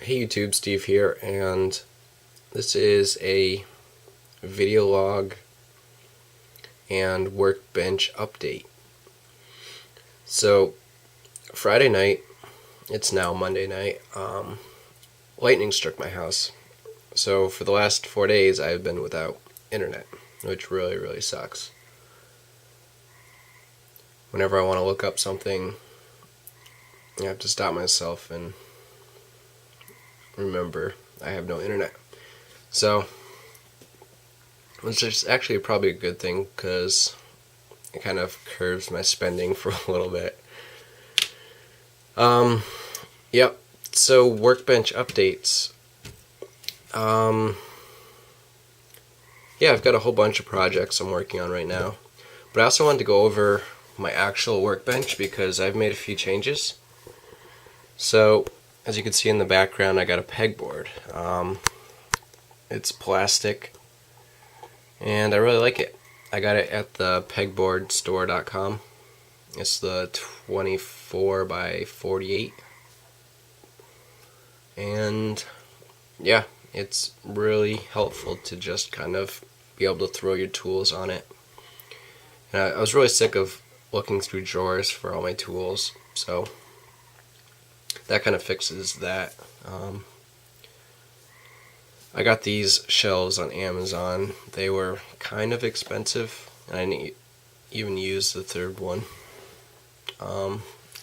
Hey YouTube, Steve here, and this is a video log and Workbench update. So, Friday night, it's now Monday night, lightning struck my house. So for the last 4 days I've been without internet, which really sucks. Whenever I want to look up something, I have to stop myself and remember I have no internet. So, which is actually probably a good thing because it kind of curbs my spending for a little bit. Yep. So Workbench updates. Yeah, I've got a whole bunch of projects I'm working on right now, but I also wanted to go over my actual workbench because I've made a few changes. So, as you can see in the background, I got a pegboard. It's plastic, and I really like it. I got it at the pegboardstore.com. It's the 24 by 48, and yeah, it's really helpful to just kind of be able to throw your tools on it. And I was really sick of looking through drawers for all my tools, so that kind of fixes that. I got these shelves on Amazon. They were kind of expensive, and I didn't even use the third one. And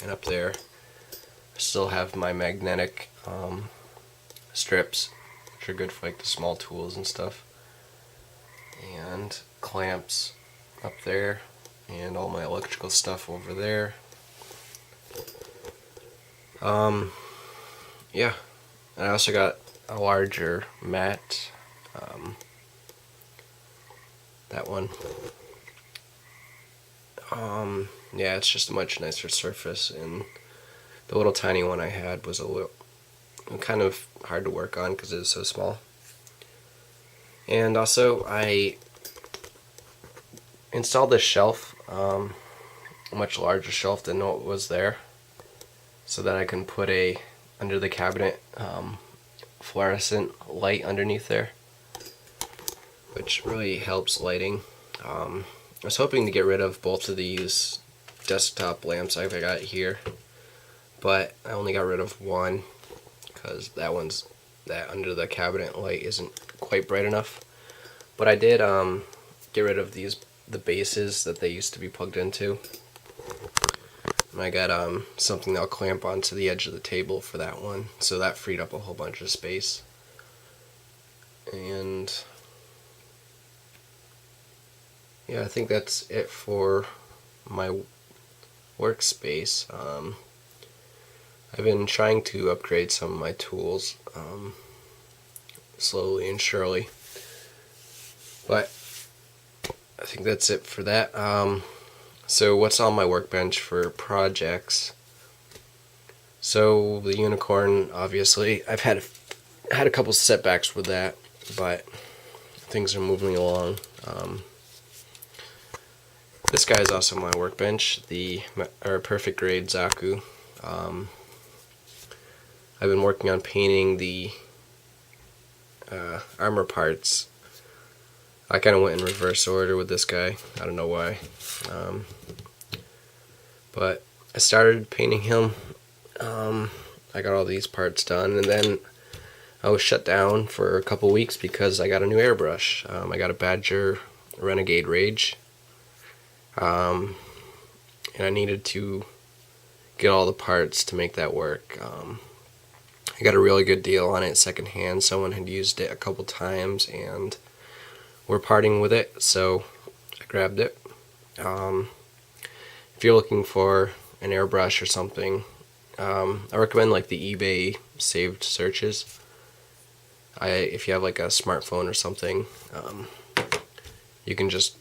up there, I still have my magnetic strips, which are good for like the small tools and stuff, and clamps up there, and all my electrical stuff over there. Yeah, and I also got a larger mat, that one. Yeah, it's just a much nicer surface, and the little tiny one I had was a little kind of hard to work on because it was so small. And also, I installed this shelf, a much larger shelf than what was there, so that I can put a under the cabinet fluorescent light underneath there, which really helps lighting. I was hoping to get rid of both of these desktop lamps I've got here, but I only got rid of one because that under the cabinet light isn't quite bright enough. But I did get rid of the bases that they used to be plugged into. And I got something I'll clamp onto the edge of the table for that one, so that freed up a whole bunch of space. And yeah, I think that's it for my workspace. I've been trying to upgrade some of my tools slowly and surely, but I think that's it for that. So what's on my workbench for projects? So the unicorn, obviously, I've had a couple setbacks with that, but things are moving along. This guy is also my workbench, the Perfect Grade Zaku. I've been working on painting the armor parts. I kind of went in reverse order with this guy. I don't know why. But I started painting him. I got all these parts done, and then I was shut down for a couple weeks because I got a new airbrush. I got a Badger Renegade Rage. And I needed to get all the parts to make that work. I got a really good deal on it secondhand. Someone had used it a couple times and we're parting with it, so I grabbed it. If you're looking for an airbrush or something, I recommend like the eBay saved searches. If you have like a smartphone or something, you can just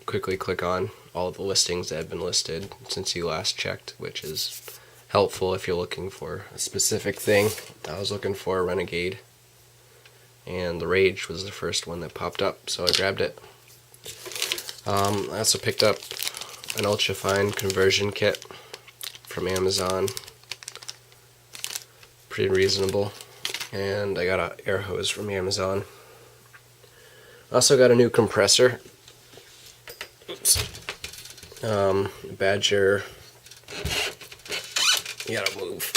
quickly click on all the listings that have been listed since you last checked, which is helpful if you're looking for a specific thing. I was looking for a Renegade, and the Rage was the first one that popped up, so I grabbed it. I also picked up an ultra-fine conversion kit from Amazon. Pretty reasonable. and I got an air hose from Amazon. Also got a new compressor. Oops. Badger. You gotta move.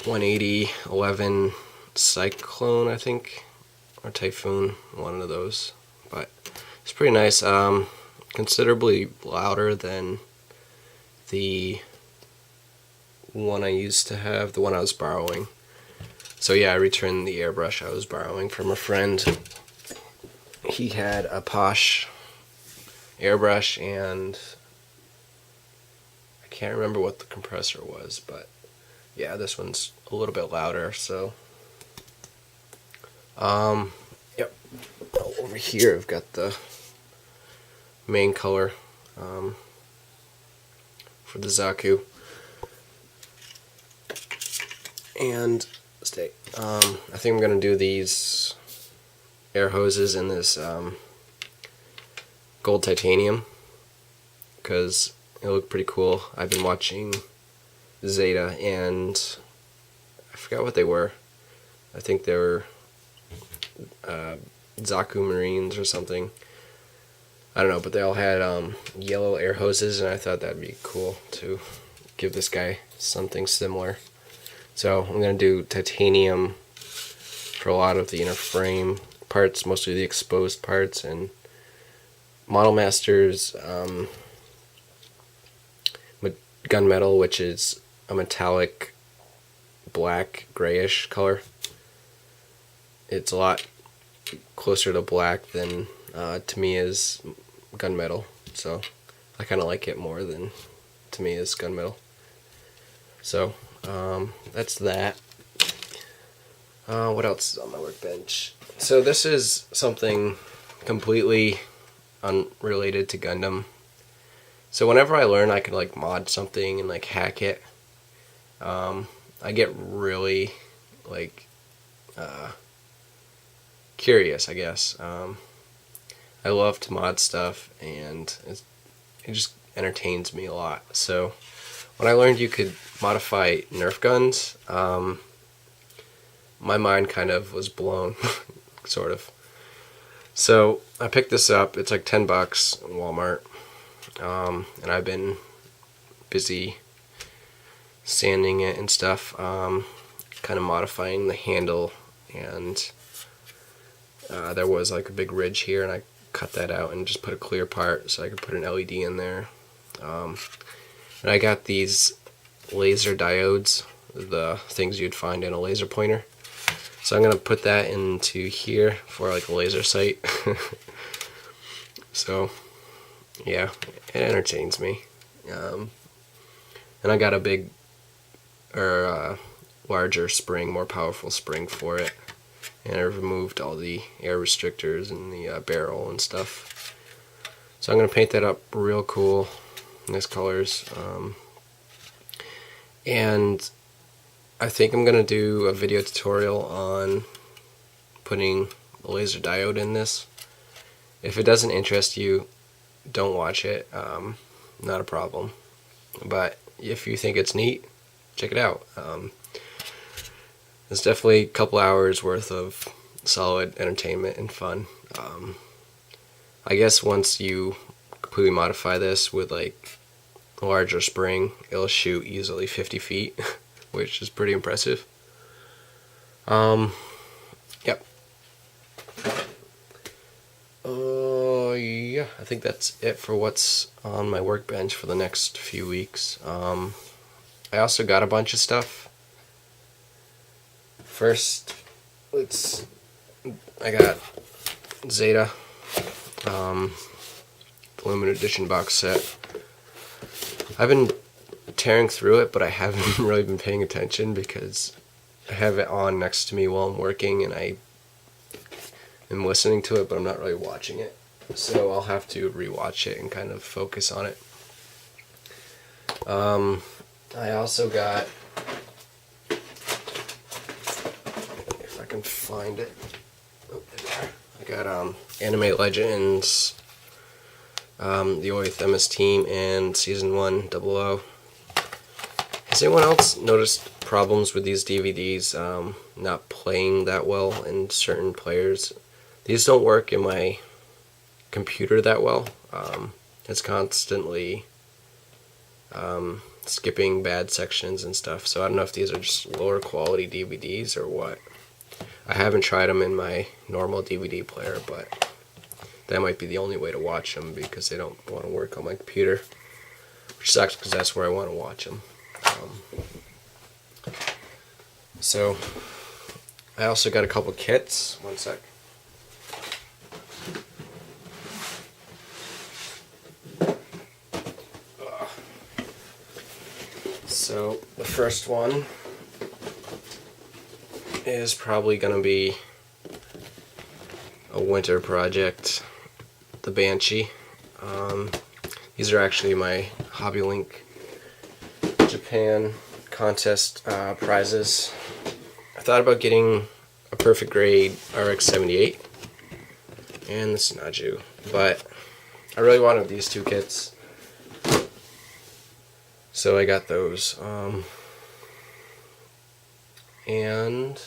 180/11 Cyclone, I think, or Typhoon, one of those. But it's pretty nice. Considerably louder than the one I used to have, the one I was borrowing. So yeah, I returned the airbrush I was borrowing from a friend. He had a Posh airbrush, and I can't remember what the compressor was, but yeah, this one's a little bit louder. So yep. Over here I've got the main color for the Zaku, and I think I'm gonna do these air hoses in this gold titanium because it looked pretty cool. I've been watching Zeta, and I forgot what they were. I think they were Zaku Marines or something. I don't know, but they all had yellow air hoses, and I thought that'd be cool to give this guy something similar. So I'm going to do titanium for a lot of the inner frame parts, mostly the exposed parts, and Model Master's gunmetal, which is a metallic black grayish color. It's a lot closer to black than Tamiya's gunmetal, so I kind of like it more than Tamiya's gunmetal. So that's that. What else is on my workbench? So this is something completely unrelated to Gundam. So whenever I learn I can like mod something and like hack it, I get really like curious, I guess. I love to mod stuff, and it just entertains me a lot. So when I learned you could modify Nerf guns, my mind kind of was blown, sort of. So I picked this up. It's like $10 in Walmart, and I've been busy sanding it and stuff, kind of modifying the handle, and there was like a big ridge here, and I cut that out and just put a clear part so I could put an LED in there. And I got these laser diodes, the things you'd find in a laser pointer. So I'm going to put that into here for like a laser sight. So yeah, it entertains me. And I got a big, or larger spring, more powerful spring for it. And I removed all the air restrictors and the barrel and stuff. So I'm going to paint that up real cool, nice colors. And I think I'm going to do a video tutorial on putting a laser diode in this. If it doesn't interest you, don't watch it. Not a problem. But if you think it's neat, check it out. It's definitely a couple hours worth of solid entertainment and fun. I guess once you completely modify this with like a larger spring, it'll shoot easily 50 feet, which is pretty impressive. Yep. Yeah, I think that's it for what's on my workbench for the next few weeks. I also got a bunch of stuff. First, I got Zeta, the limited edition box set. I've been tearing through it, but I haven't really been paying attention because I have it on next to me while I'm working, and I am listening to it, but I'm not really watching it. So I'll have to rewatch it and kind of focus on it. I also got, if I can find it, oh, there. I got Anime Legends, the Oith MS Team, and Season 1 00. Has anyone else noticed problems with these DVDs not playing that well in certain players? These don't work in my computer that well. It's constantly skipping bad sections and stuff, so I don't know if these are just lower quality DVDs or what. I haven't tried them in my normal DVD player, but that might be the only way to watch them because they don't want to work on my computer, which sucks because that's where I want to watch them. So I also got a couple kits. One sec. So the first one is probably going to be a winter project, the Banshee. These are actually my Hobby Link Japan contest prizes. I thought about getting a perfect grade RX-78 and the Snaju, but I really wanted these two kits, so I got those. And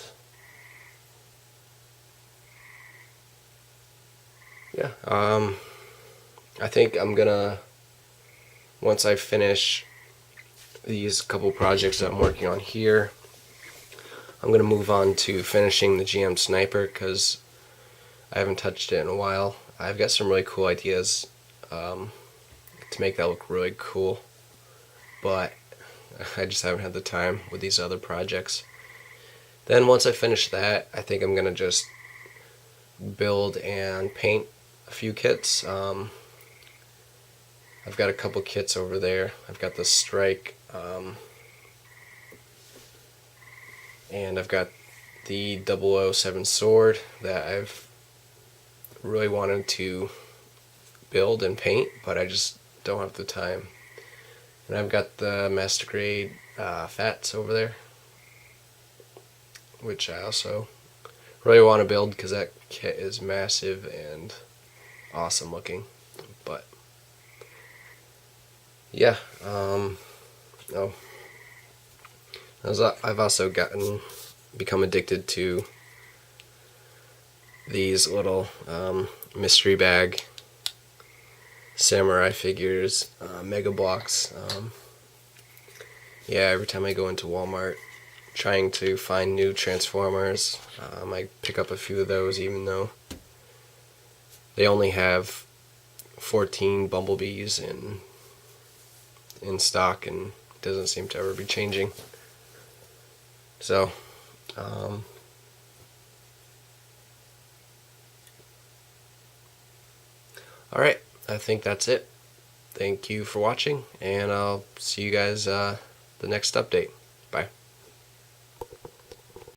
yeah, I think I'm gonna, once I finish these couple projects that I'm working on here, I'm gonna move on to finishing the GM Sniper because I haven't touched it in a while. I've got some really cool ideas to make that look really cool, but I just haven't had the time with these other projects. Then once I finish that, I think I'm gonna just build and paint a few kits. I've got a couple kits over there. I've got the Strike, and I've got the 007 sword that I've really wanted to build and paint, but I just don't have the time. And I've got the Master Grade Fats over there, which I also really want to build because that kit is massive and awesome looking. But yeah, I've also become addicted to these little mystery bag samurai figures, Mega Blocks. Yeah, every time I go into Walmart trying to find new Transformers, I pick up a few of those, even though they only have 14 Bumblebees in stock and doesn't seem to ever be changing. So alright, I think that's it. Thank you for watching, and I'll see you guys the next update. Bye.